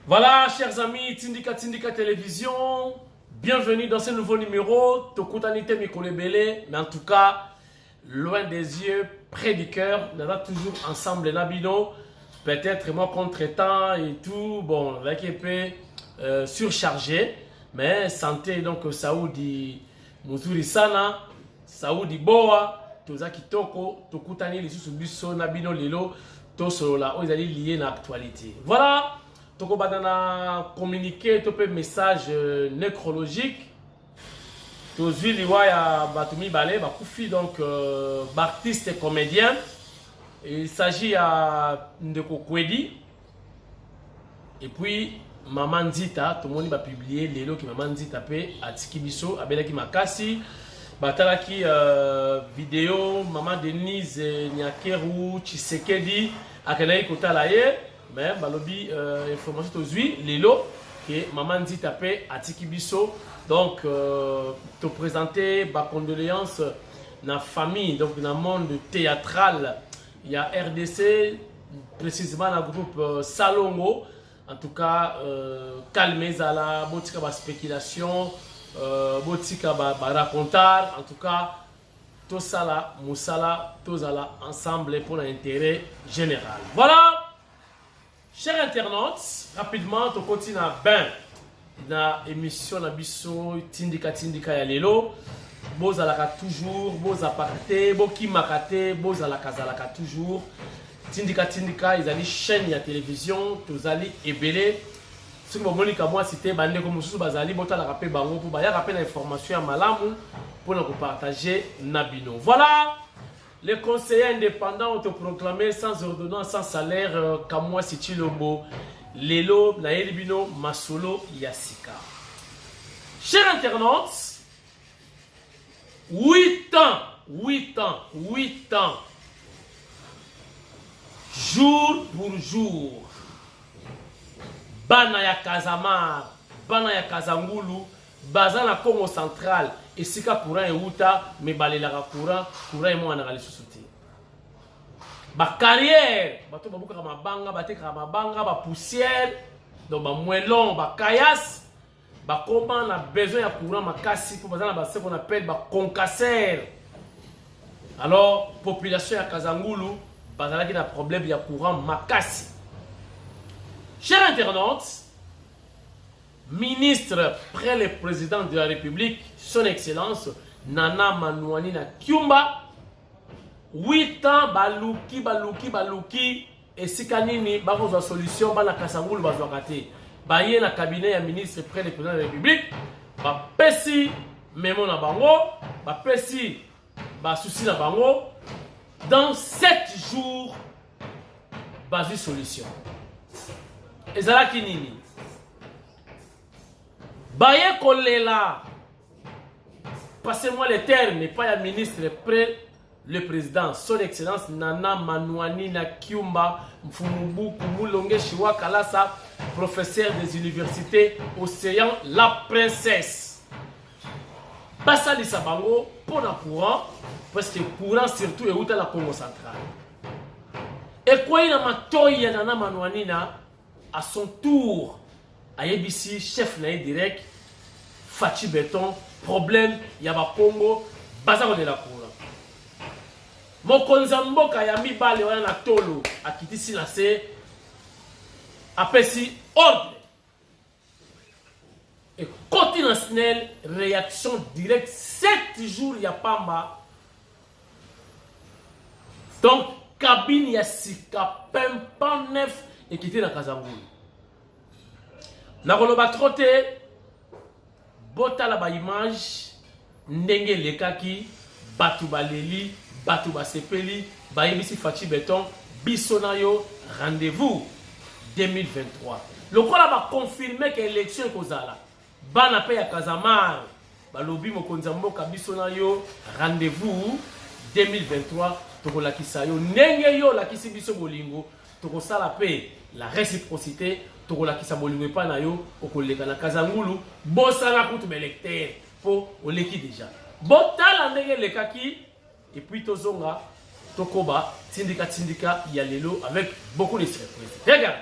Voilà, chers amis, Tindika Télévision, bienvenue dans ce nouveau numéro. Tokutanite Mikolebele, mais en tout cas, loin des yeux, près du cœur, nous sommes toujours ensemble, Nabino. Peut-être moi contre-temps et tout, bon, avec épée surchargé, mais santé donc Saoudi Muzuri Sana, Saoudi Boa, Toza Kitoko, Tokutani, les sous-bisso, Nabino Lilo, Tosola, ils allaient lier dans l'actualité. Voilà. Toko badana communiqué topé message nécrologique tozui liwa ya batumi balé bakufi donc artiste et comédien. Il s'agit à Ndeko Kwedi et puis Maman Nzita, tout le monde va publier lelo ki Maman Nzita pe atiki biso abelaki makasi batalaki vidéo Maman Denise Nyakeru Tshisekedi akenai kotala ye. Mais balobi information aujourd'hui lelo que Maman Nzita pe atiki biso donc te présenter ba condoléances na famille donc dans le monde théâtral il y a RDC précisément dans le groupe Salongo en tout cas calmezala botika ba spéculation botika ba racontar en tout cas tout ça là musala tozala ensemble pour l'intérêt général. Voilà. Chers internautes, rapidement, on continue à ben dans l'émission Nabiso Tindika ya lelo. Bozalaka toujours, bozapakate, boki makate, bozalaka zalaka toujours. Tindika, ils allaient chaîne ya télévision, tous allaient ébélé. Ce que vous ka moi cité bande comme sous bazali, bota la rappel bango pour baya rappel information à malamu pour nous partager Nabino. Voilà. Les conseillers indépendants ont proclamé sans ordonnance, sans salaire, Kamwa Sichilobo, Lelo, Naelibino, Masolo, Yassika. Chers internautes, 8 ans, jour pour jour, Banaya Kazamar, Banaya Kazangulu, Bazana Congo Central, et sika courant et outa mais balela courant et moi na les société ba carrière bato babuka mabanga bateka mabanga ba poussière donc ba moellon ba kayas ba comment na besoin ya courant makasi pour bazana ba ce qu'on appelle ba concasser. Alors population ya Kazangulu bazala qui na problème ya courant makasi. Chers internautes, ministre près le président de la République, son excellence Nana Manouani na Kyumba, 8 ans baluki et sikanini bakoza solution bana Kasangulu bazwakate baye na cabinet ya ministre près le président de la République ba pesi memo na bango ba pesi ba souci na bango dans 7 jours bazi solution ezala kinini Baye Kolela, passez-moi les termes, mais pas un ministre près le président, son excellence Nana Manouani na Kyumba, Mfumubu Kumulonge Shiwa Kalasa, professeur des universités Océan La Princesse. Bassa di Sabango, pour le courant, parce que courant surtout est où dans la Congo centrale. Et quoi il a matoya Nana Manouani à son tour. ABC, chef naï direct, Fachi Béton, problème, Yaba Congo, Bazar de la Cour. Mon konzambo Kayami Bale, on a tolo, a quitté Silacé, a pessi ordre. Et continuationnelle, réaction directe, 7 jours, Yapamba. Donc, cabine Yassika, Pempan 9, et quitté dans Kazangulu. Na koloba trotte botala ba image ndenge lekaki batu baleli batu basepeli ba yebisi Fachi Béton bisonayo rendez-vous 2023 lokola ba confirmer que élection ekozala bana pe ya Kazamar balobi mokonzi mboka bisonayo rendez-vous 2023 tokolakisa yo ndenge yo lakisi biso bolingo tokosala pe la réciprocité tokola kisa bolingo pa na yo okoleka na Kazangulu bosana kutu belecteur po oleki déjà botala ndenge lekaki et puis tozonga tokoba tindika ya lelo avec beaucoup de surprises. Regarde.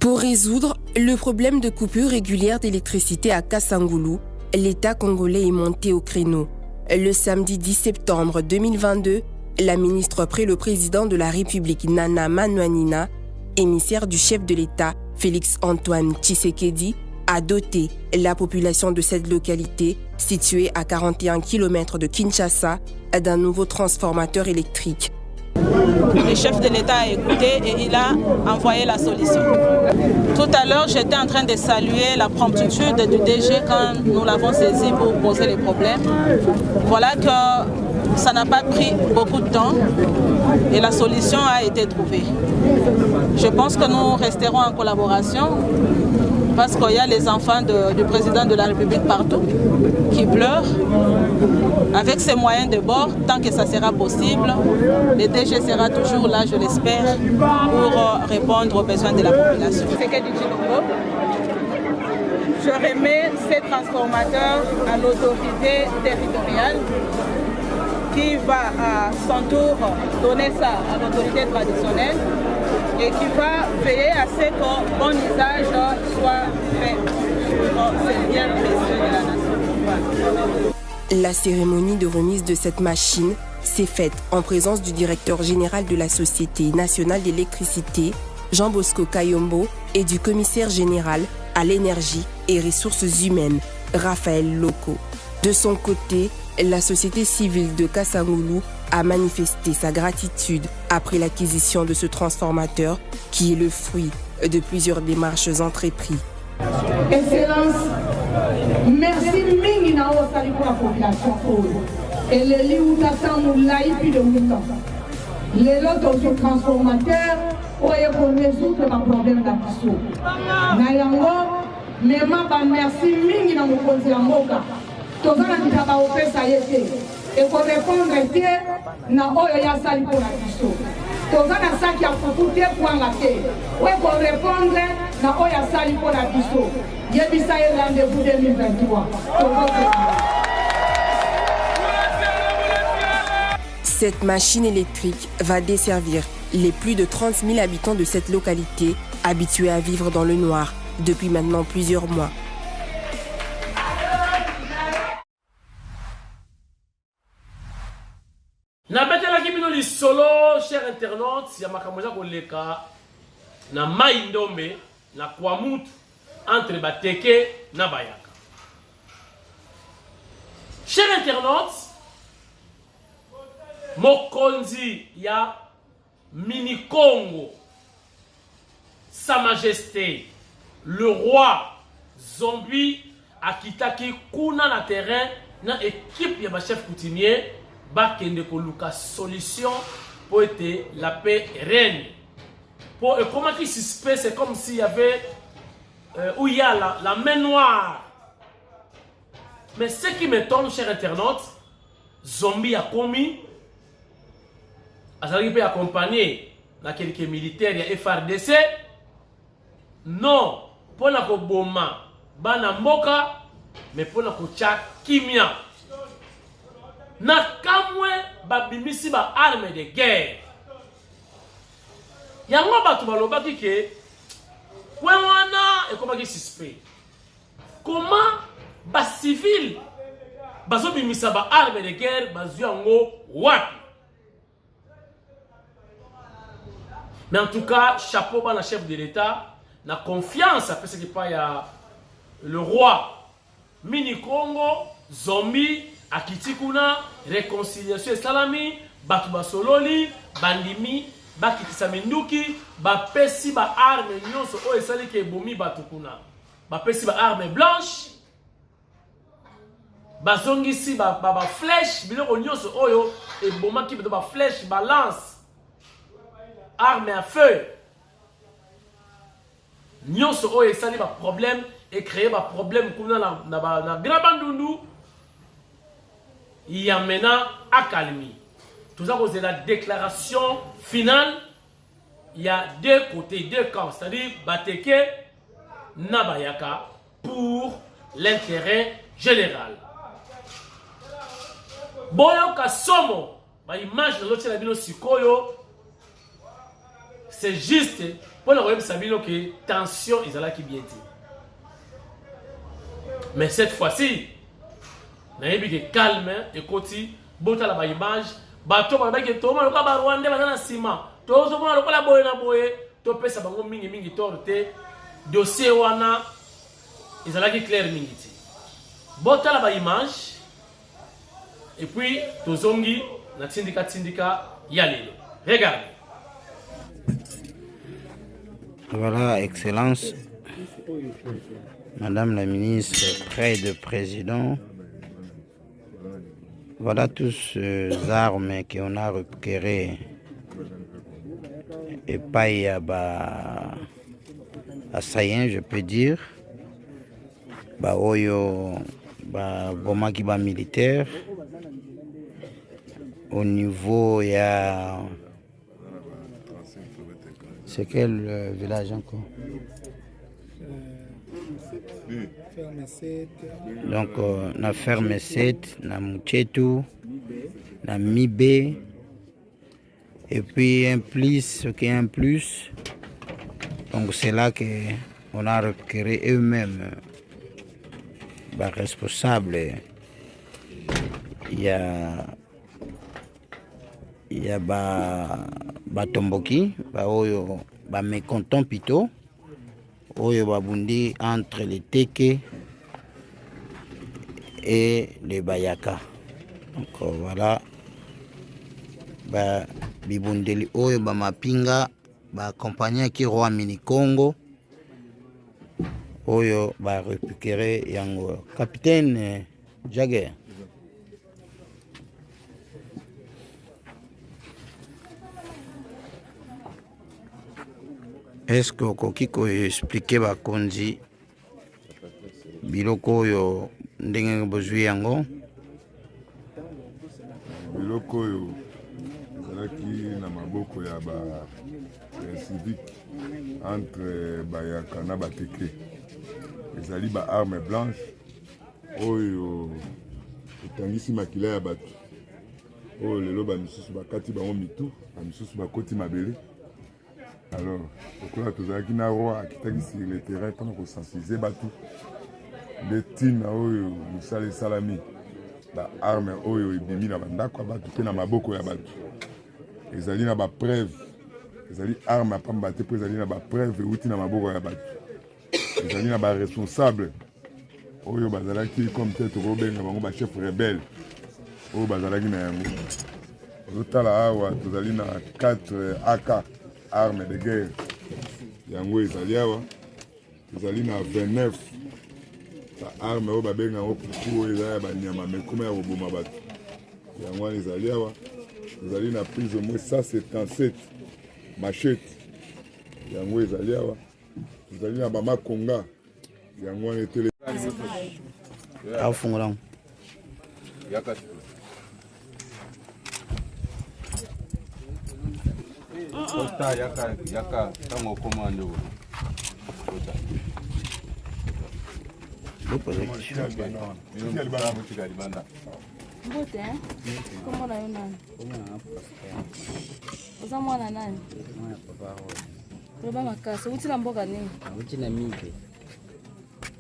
Pour résoudre le problème de coupure régulière d'électricité à Kassangoulou, l'État congolais est monté au créneau. Le samedi 10 septembre 2022, la ministre près le président de la République Nana Manouanina, émissaire du chef de l'État Félix-Antoine Tshisekedi, a doté la population de cette localité, située à 41 km de Kinshasa, d'un nouveau transformateur électrique. Le chef de l'État a écouté et il a envoyé la solution. Tout à l'heure, j'étais en train de saluer la promptitude du DG quand nous l'avons saisi pour poser les problèmes. Voilà que ça n'a pas pris beaucoup de temps et la solution a été trouvée. Je pense que nous resterons en collaboration parce qu'il y a les enfants du président de la République partout qui pleurent. Avec ses moyens de bord, tant que ça sera possible, le DG sera toujours là, je l'espère, pour répondre aux besoins de la population. Je remets ces transformateurs à l'autorité territoriale qui va à son tour donner ça à l'autorité traditionnelle et qui va veiller à ce que bon usage soit fait sur ces biens précieux de la nation. La cérémonie de remise de cette machine s'est faite en présence du directeur général de la Société nationale d'électricité, Jean Bosco Kayombo, et du commissaire général à l'énergie et ressources humaines, Raphaël Loko. De son côté, la société civile de Kassangoulou a manifesté sa gratitude après l'acquisition de ce transformateur qui est le fruit de plusieurs démarches entreprises. Excellence, merci mingi na osali pour la population oyo. Et le liuta tamu laipi de wuta. Les lots de transformateurs oyo pour résoudre le problème d'abissou. Na yango, mema ba merci mingi na mokonzi ya mboka. Tozana kitaba opesa yete. Et pour répondre na oyo ya sali pour la biso. Tozana saki ya fukuté pour ngate. Ouais pour répondre na oyo ya sali pour la biso. Yebisa ye rendez-vous 2023. Cette machine électrique va desservir les plus de 30 000 habitants de cette localité, habitués à vivre dans le noir depuis maintenant plusieurs mois. Nabetelaki bino lisolo, chers internautes, ya makamoja koleka na mai ndombe na kwamutu entre Bateke na Bayaka. Chers internautes, mokonzi ya Mini Congo, Sa Majesté, le roi Zombie akitaki kuna na terrain na équipe ya ba chef coutumier bakende koluka solution pour être la paix reine. Pour comment qui suspect, c'est comme s'il y avait où il y a la main noire. Mais ce qui m'étonne, chers internautes, Zombie a commis, Azali peut accompagner dans quelques militaires, il y a FRDC. Non, pour la Koboma, Bana Moka, mais pour la Kocha Kimia. Na kamwe babimisi ba arme de guerre. Yango batu balobaki ke wana ekomaki suspect. Comment ba civil bazo bimisa ba arme de guerre bazu yango wapi? Mais en tout cas, chapeau bas la chef de l'État, na confiance après ce qui pas ya le roi Mini Congo, Zombie Akitikuna, réconciliation et salami, batu basololi, bandimi, bakitisa minduki, bapesi ba arme nyonso o esali ke bomi batukuna. Bapesi ba arme blanche, bazongisi ba flèche, biloko nyonso oyo e bomaki ba flèche, balance, arme à feu. Nyonso oyo esali ba problème et créer ba problème kuna na Grabandundu. Il y a maintenant accalmie. Tout ça, c'est la déclaration finale. Il y a deux côtés, deux camps, c'est-à-dire Bateke, Nabayaka, pour l'intérêt général. Boyo Kasomo, l'image de l'autre Sikoyo, c'est juste pour le royaume sabino que tension ils allaient qui bien dit. Mais cette fois-ci, nayebi que calme et côté bota la image, bateau ba que to ma ba Rwanda ba na sima. To zo mo la boye na boye, to pesa bango mingi torte. Dossier wana ils allaient qui clair mingi ti. Bota la image et puis to zongi na tindika yalelo. Regarde. Voilà, Excellence, Madame la ministre, près de président, voilà tous ces armes qu'on a récupérées et pas à Sayen, je peux dire, oyo goma qui va militaire au niveau il y a. C'est quel village encore? Donc, na ferme 7, na Muchetu, na Mibé, et puis un plus, donc c'est là qu'on a récupéré eux-mêmes, responsables. Il y a Batomboki, oyo mécontent plutôt, oyo babundi entre les Teke et les Bayaka. Donc voilà, bibundeli oyo mapinga accompagné qui roi mini Congo, oyo récupérer yango capitaine Jagger. Est-ce que okoki koexplike bakonzi biloko oyo ndenge bozwi yango? Biloko oyo ezalaki na maboko ya civique entre Bayaka na Bateke. Ezali arme blanche oyo etangisi makila ya bato. Oyo lelo bamisusu bakati bango mitu, bamisusu bakoti mabele. Alors, pourquoi tu as dit na roi qui sur le terrain pendant qu'on sensibiliser batu de tina oyo musale salami la arme oyo ibimi na bandako batu pe na maboko ya batu ezali na ba preuve ezali arme pamba te ezali na ba preuve uti na maboko ya batu ezali na ba responsable oyo bazalaki comme tête robenga bango ba chef rebelle oyo bazalaki na yango otala awa tozali na 4 AK armes de guerre. Yango ezali awa. Ezali na 29. Ta arme oyo babenga ngo puku oyo ezali ba nyama mekoma ya koboma bato. Yango ezali awa. Ezali na plus ou moins 177 machettes. Yango ezali awa. Ezali na bama konga. Yango etele. Afungra. Kota yaka tango komando. Kota. Lupo de kisho. Mbote, comment on a eu nani? Oza mwana nani? Mwana papa ho. Roba makasi, uti na mboka nini? Uti na mibe.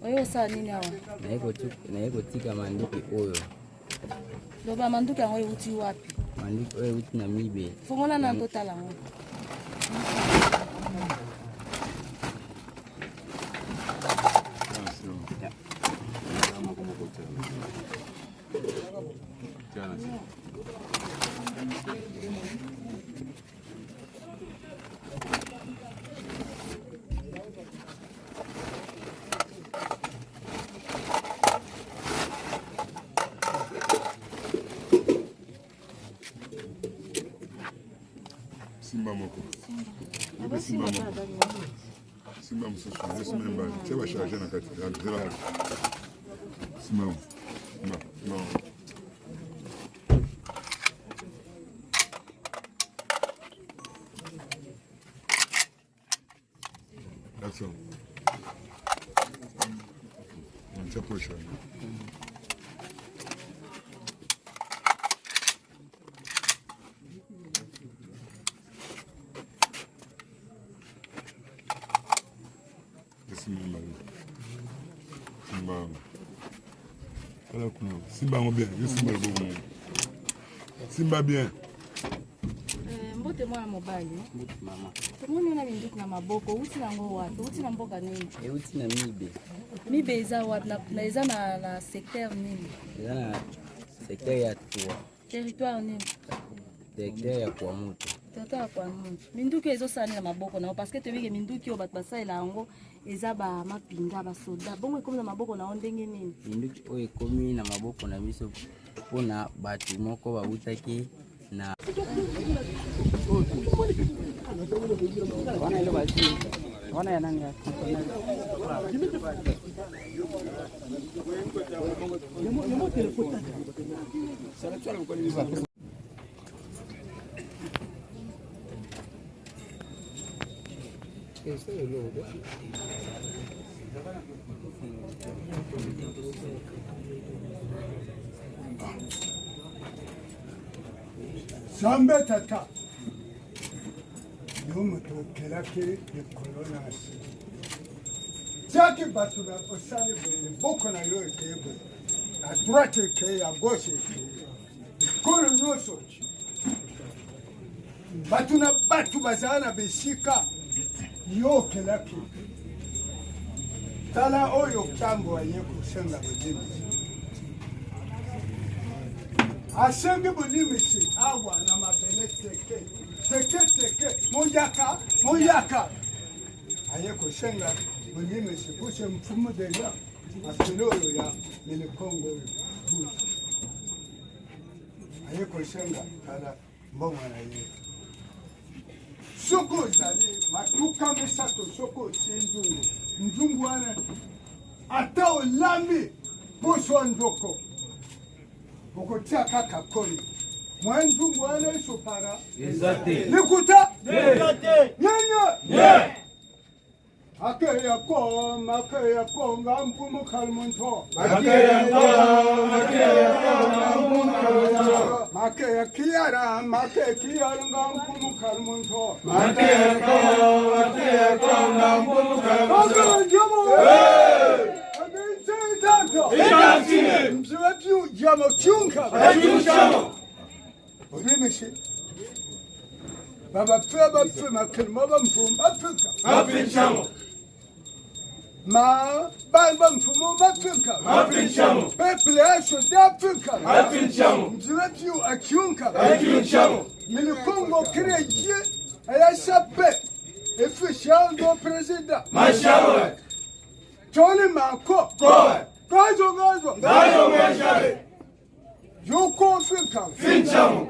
Oyo saa nini awa? Na yeko tika manduki oyo. Roba manduki yango uti wapi? Manduki oyo uti na mibe. Fongona na ndotala ngo. Simba moko. Simba moko. Simba mususu, Simba mbali. Cheba charge na kati. Simba. Non. Action. On s'approche. Simba. Simba. Simba bien. Simba le bon. Simba bien. Mbote mwana mobali. Mama. Tomoni na binduku na maboko, uti na ngo wapi? Uti na mboka nini? Uti na mibe. Mibe eza wapi? Na eza na secteur nini? Eza na secteur ya Tua. Territoire nini? Secteur ya kwa mutu. Territoire kwa mutu. Binduku ezosala na maboko na parce que tebike binduku yo bato basala yango eza ba mapinga ba soda. Bongo ekomi na maboko na ndenge nini? Binduku oyo ekomi na maboko na biso mpona bato moko bautaki na Zambe tata yomoto kelake le colonasi jaki bato na osali boye boko na yo ekeye à droite ekeye à gauche ekeye ekolo nyonso bato na bato bazala na besika yo okelaki tala oyo kambo aye kosenga bodimisi asengi bodimisi awa na mabele teke moyaka aye kosenga bodimisi kuse mfumu deja asele oyo ya milikongo oyo buzi aye kosenga tala mbongo na ye soko ozali matuka misato soko otie nzungu wana ata olambi poso wa nzoko okotia kaka koli mwa nzungu wana esopara likuta nyanya akeya ko nga mpumu kalmonto makeya kiyara nga mpumu kalmonto bapfe makelmo bamfumu bapfika ma bamfumu bapfika peple ashoda apfika mzibapyu akyunka milikongo kireje ayasape efishando presida Tony Mako. Gazo. Yoko Fincham.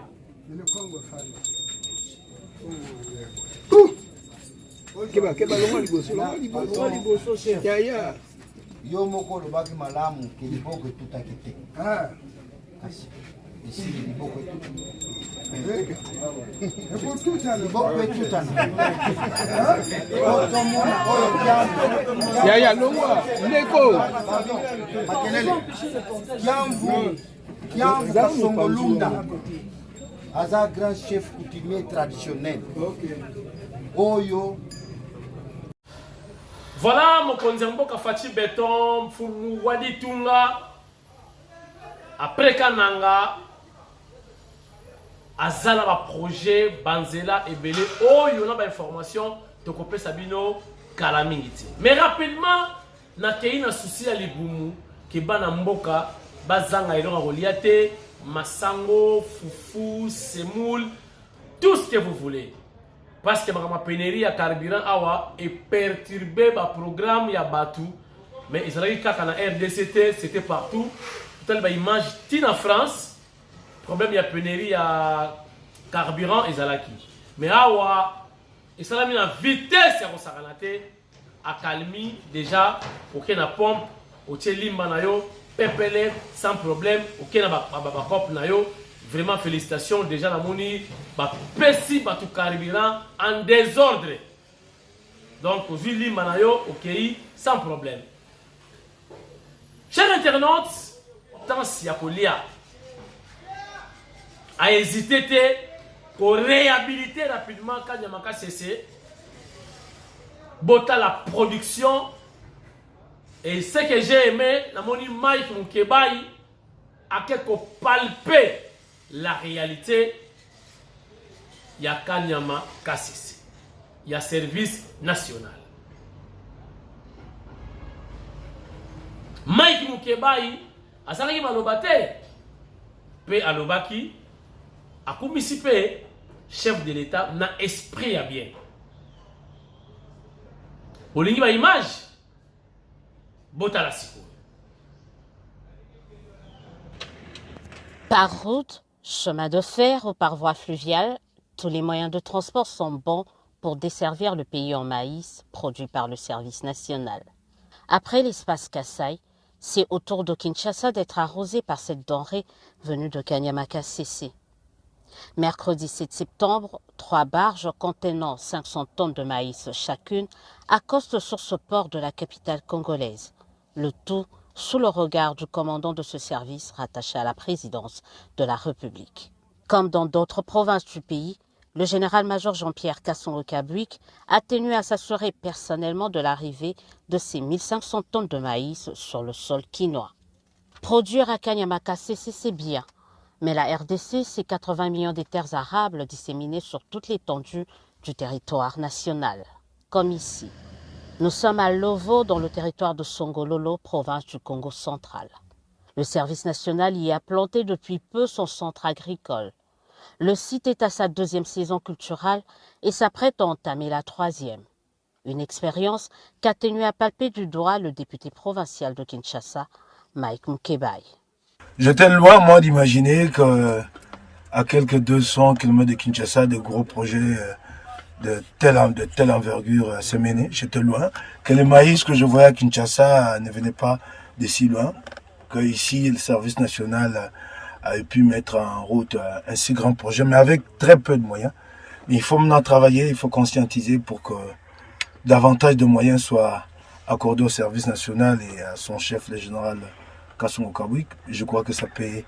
Yo moko lobaki malamu kiliboko tutakite. Ici liboko ya longwa ndeko makelele Kiamvu Kasongolunda aza grand chef coutumier traditionnel oyo. Voilà mokonzi mboka Fachi Beton mfumu wadi tunga après kananga azala ba projet banzela ebele oyo na ba information to kopé sabino kala mingiti. Mais rapidement na kei na souci ya libumu ke bana mboka bazanga elonga goliate masango fufu semoule tout ce que vous voulez parce que ma pénurie ya carburant awa et perturber ba programme ya batu mais Israël kaka na RDCT c'était partout tel ba image tina France problème ya pénurie ya carburant ezalaki mais awa esalami na vitesse ya kosakana te akalmi déjà ok na pompe otie limba na yo pepele sans problème ok na ba cop na yo vraiment félicitations déjà na moni ba pesi ba tout carburant en désordre donc ozi limba na yo ok sans problème. Chers internautes, tant si akolia a hésité pour réhabiliter rapidement quand Yamaka cessé bota la production Et ce que j'ai aimé, la moni Mike Mukebai a quelque palpé la réalité. Il y a Kanyama Kassisi. Il y a service national. Mike Mukebai a salaki malobate. Pe alobaki a commisipé chef de l'État na esprit à bien. Olingi ba image botala siko. Par route, chemin de fer ou par voie fluviale, tous les moyens de transport sont bons pour desservir le pays en maïs produit par le service national. Après l'espace Kasaï, c'est au tour de Kinshasa d'être arrosé par cette denrée venue de Kanyama-Kasese. Mercredi 7 septembre, 3 barges contenant 500 tonnes de maïs chacune accostent sur ce port de la capitale congolaise. Le tout sous le regard du commandant de ce service rattaché à la présidence de la République. Comme dans d'autres provinces du pays, le général-major Jean-Pierre Kasongo-Kabuik a tenu à s'assurer personnellement de l'arrivée de ces 1500 tonnes de maïs sur le sol quinois. Produire à Kanyama-Kasese, c'est bien, mais la RDC, c'est 80 millions de terres arables disséminées sur toute l'étendue du territoire national, comme ici. Nous sommes à Lovo, dans le territoire de Songololo, province du Congo central. Le service national y a planté depuis peu son centre agricole. Le site est à sa 2e saison culturelle et s'apprête à entamer la 3e. Une expérience qu'a tenu à palper du doigt le député provincial de Kinshasa, Mike Mukebai. J'étais loin, moi, d'imaginer qu'à quelques 200 km de Kinshasa, de gros projets de telle envergure se menaient. J'étais loin. Que le maïs que je voyais à Kinshasa ne venait pas de si loin. Que ici, le service national a pu mettre en route un si grand projet, mais avec très peu de moyens. Mais il faut maintenant travailler, il faut conscientiser pour que davantage de moyens soient accordés au service national et à son chef, le général Kasongo-Kabuik. Je crois que ça peut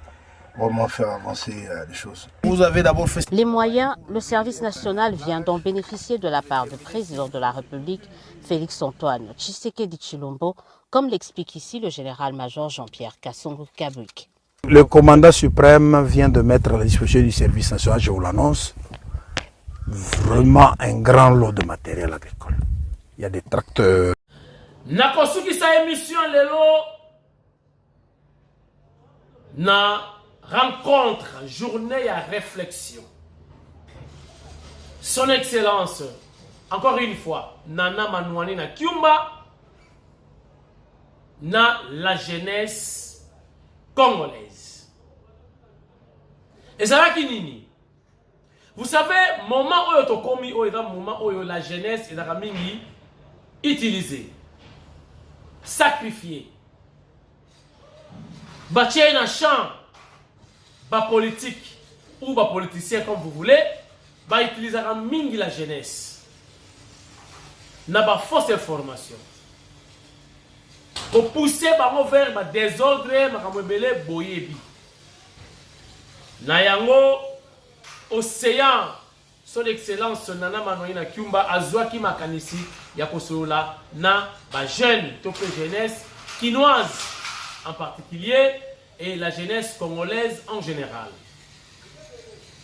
vraiment faire avancer les choses. Vous avez d'abord fait... Les moyens, le service national vient d'en bénéficier de la part du président de la République, Félix-Antoine Tshisekedi Tshilombo, comme l'explique ici le général-major Jean-Pierre Kasongo-Kabuik. Le commandant suprême vient de mettre à la disposition du service national, je vous l'annonce, vraiment un grand lot de matériel agricole. Il y a des tracteurs. Nakosuki sa émission lelo na rencontre, journée à réflexion. Son Excellence, encore une fois, Nana Manouani na Kiumba, na la jeunesse congolaise. Et ça va qui nini? Vous savez, moment où tu commis, moment où la jeunesse est la mingi utilisée, sacrifiée, bâtir un champ, bas politique ou bas politicien comme vous voulez, bah utiliser mingi la jeunesse. N'a pas fausse information. Pour pousser vers le désordre, je boyebi. Nayango, océan, son excellence, Nana Manoïna Kiumba, Azwaki Makanisi, Yakosolola, na, ba jeune, topé jeunesse, quinoise en particulier, et la jeunesse congolaise en général.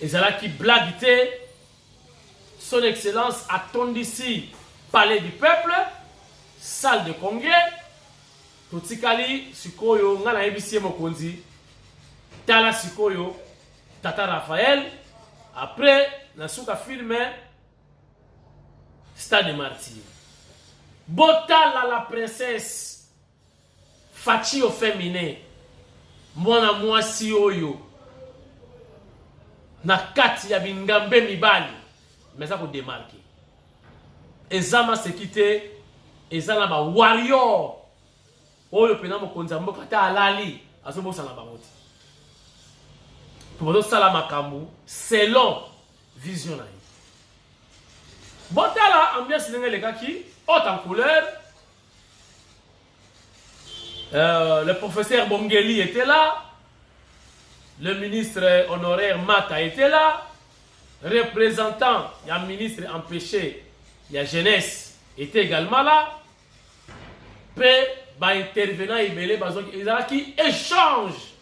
Et c'est là qui blaguité, son excellence attend ici, palais du peuple, salle de congrès, Totikali sikoyo ngana ebisie mokonzi tala sikoyo Tata Raphaël après nasuka filmé Stade Martyr botala la princesse Fachi au féminin mwana mwasi oyo na kati ya bingambe mibali meza ko démarquer ezama sekite ezana ba warrior oyo pena mokonza mboka ta alali azobosa na bangoti pour sala makambu selon vision na ye botala ambiance ndenge lekaki haute en couleur. Le professeur Bongeli était là, le ministre honoraire Mata était là, représentant, il y a un ministre empêché, il y a jeunesse était également là. Puis intervenant ibele qui échange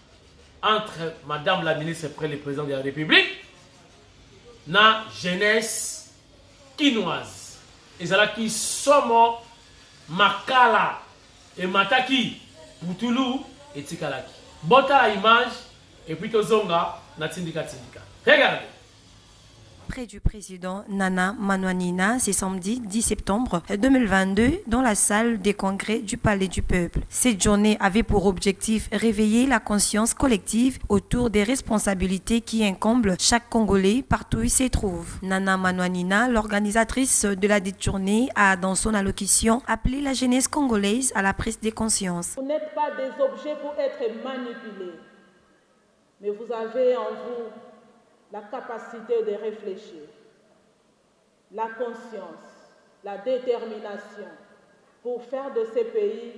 entre madame la ministre et le président de la République na jeunesse quinoise. Qui somo makala et mataki putulu et tikalaki. Bota image et puis tozonga na tindika tindika. Regardez. Près du président Nana Manouanina, c'est samedi 10 septembre 2022 dans la salle des congrès du Palais du Peuple. Cette journée avait pour objectif réveiller la conscience collective autour des responsabilités qui incombent chaque Congolais partout où il se trouve. Nana Manouanina, l'organisatrice de la dite journée, a dans son allocution appelé la jeunesse congolaise à la prise de conscience. Vous n'êtes pas des objets pour être manipulés, mais vous avez en vous la capacité de réfléchir, la conscience, la détermination pour faire de ce pays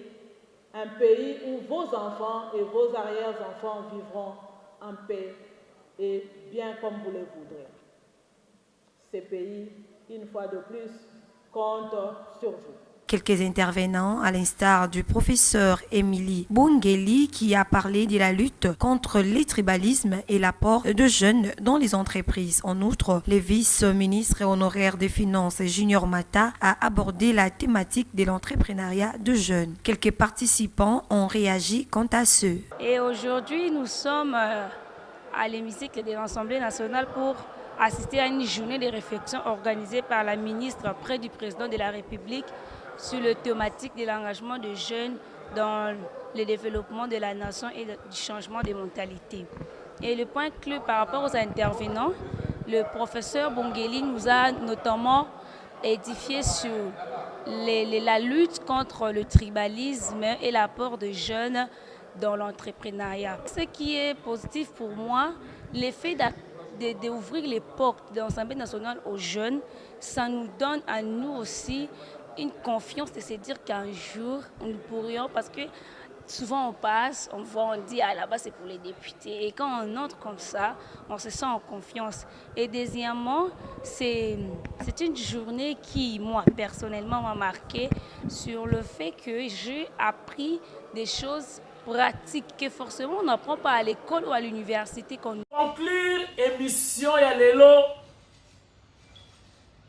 un pays où vos enfants et vos arrière-enfants vivront en paix et bien comme vous le voudrez. Ce pays, une fois de plus, compte sur vous. Quelques intervenants, à l'instar du professeur Émilie Bungeli, qui a parlé de la lutte contre les tribalismes et l'apport de jeunes dans les entreprises. En outre, le vice-ministre honoraire des Finances, Junior Mata, a abordé la thématique de l'entrepreneuriat de jeunes. Quelques participants ont réagi quant à ce. Et aujourd'hui, nous sommes à l'hémicycle de l'Assemblée nationale pour assister à une journée de réflexion organisée par la ministre près du président de la République sur le thématique de l'engagement des jeunes dans le développement de la nation et du changement de mentalité. Et le point clé par rapport aux intervenants, le professeur Bongeli nous a notamment édifié sur la lutte contre le tribalisme et l'apport de jeunes dans l'entrepreneuriat. Ce qui est positif pour moi, l'effet d'ouvrir les portes de l'Assemblée nationale aux jeunes, ça nous donne à nous aussi une confiance de se dire qu'un jour, nous pourrions, parce que souvent on passe, on voit, on dit, ah là-bas c'est pour les députés. Et quand on entre comme ça, on se sent en confiance. Et deuxièmement, c'est une journée qui, moi, personnellement, m'a marqué sur le fait que j'ai appris des choses pratiques que forcément on n'apprend pas à l'école ou à l'université. Conclure émission ya lelo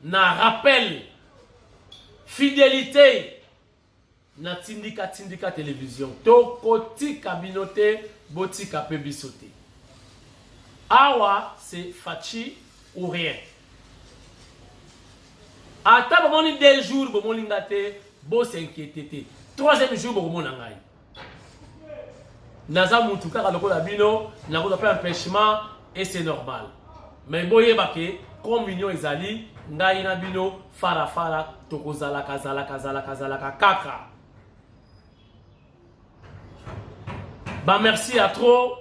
na rappel fidélité na tindika télévision to koti kabinote boti kapé bisoté. Awa c'est fachi ou rien. Ata bon ni 2 jours bon lingate bo s'inquiéter. 3e jour bon mon ngai. Naza mutuka kaloko la bino na ko appel empêchement et c'est normal. Mais boye baké communion ezali ngai na bino fara tokozala kazala kaka. Bah merci à trop.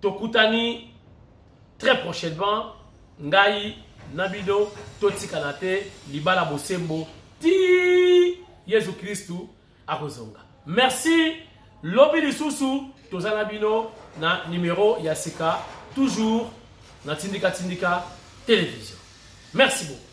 Tokutani très prochainement ngai nabido toti kanate libala bosembo ti Yesu Christu akozonga. Merci lobi lisusu tozana bino na numéro Yasika toujours na tindika télévision. Merci beaucoup.